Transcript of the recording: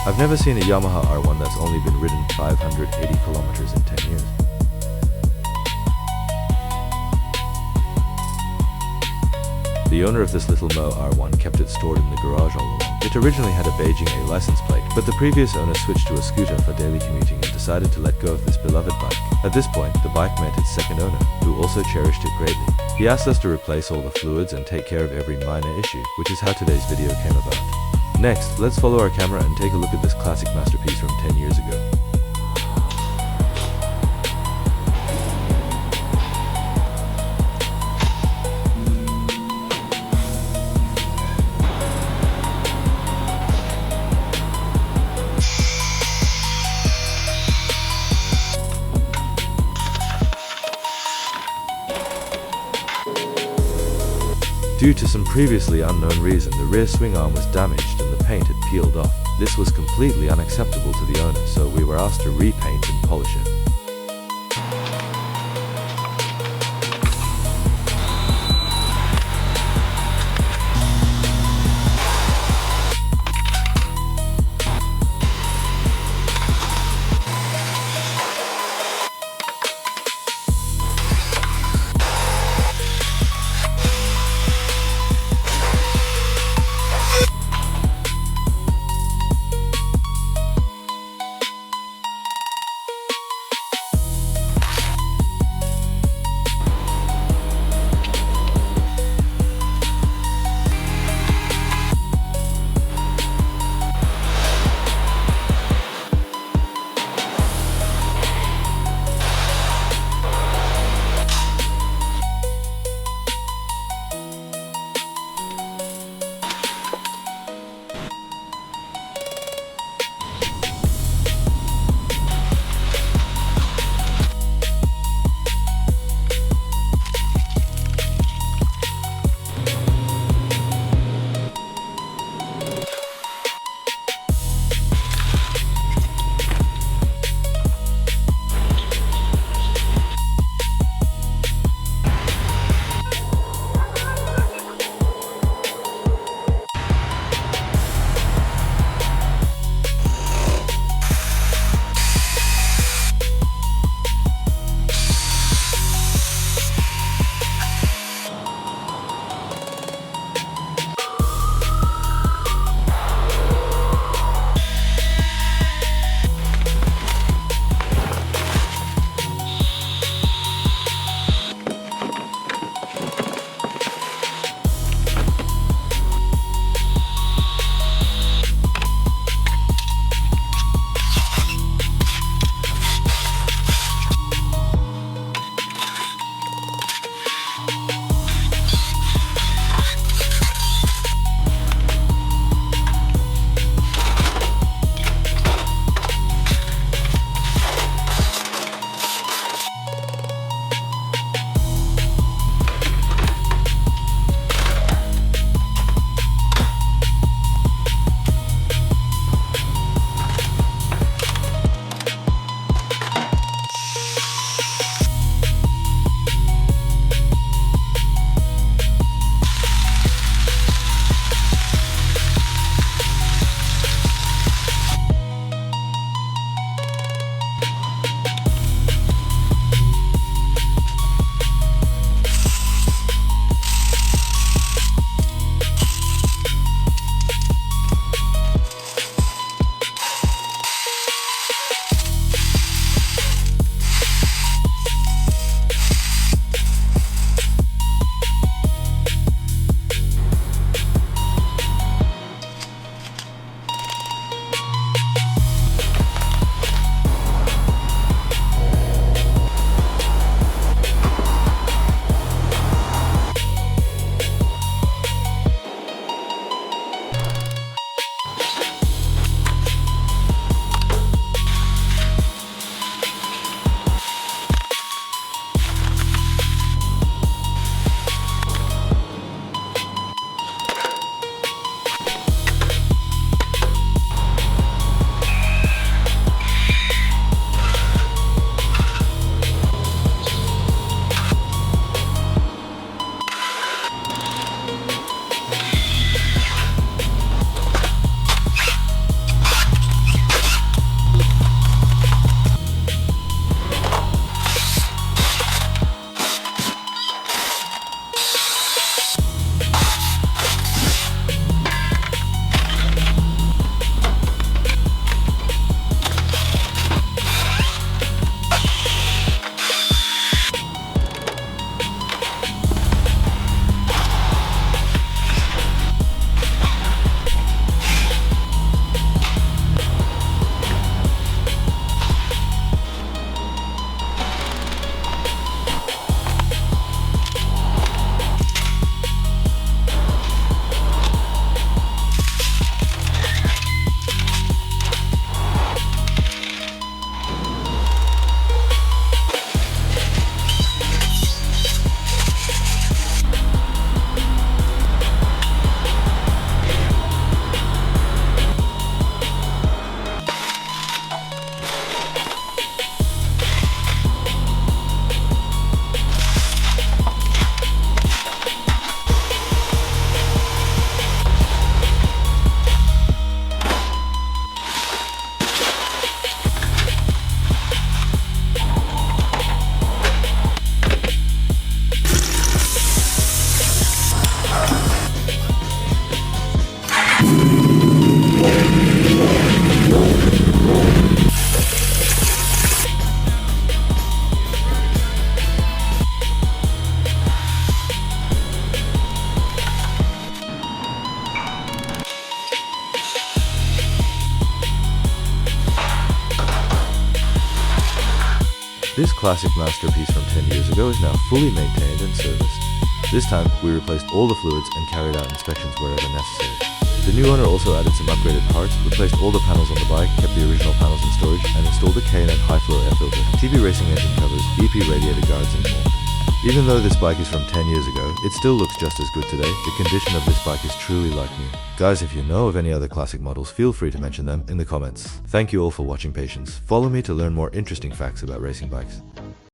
I've never seen a Yamaha R1 that's only been ridden 580 kilometers in 10 years. The owner of this little Mo R1 kept it stored in the garage all along. It originally had a Beijing A license plate, but the previous owner switched to a scooter for daily commuting and decided to let go of this beloved bike. At this point, the bike met its second owner, who also cherished it greatly. He asked us to replace all the fluids and take care of every minor issue, which is how today's video came about. Next, let's follow our camera and take a look at this classic masterpiece from 10 years ago. Due to some previously unknown reason, the rear swing arm was damaged and the paint had peeled off. This was completely unacceptable to the owner, so we were asked to repaint and polish it. This classic masterpiece from 10 years ago is now fully maintained and serviced. This time, we replaced all the fluids and carried out inspections wherever necessary. The new owner also added some upgraded parts, replaced all the panels on the bike, kept the original panels in storage, and installed a K&N high-flow air filter, TB racing engine covers, EP radiator guards, and more. Even though this bike is from 10 years ago, it still looks just as good today. The condition of this bike is truly like new. Guys, if you know of any other classic models, feel free to mention them in the comments. Thank you all for watching patience. Follow me to learn more interesting facts about racing bikes.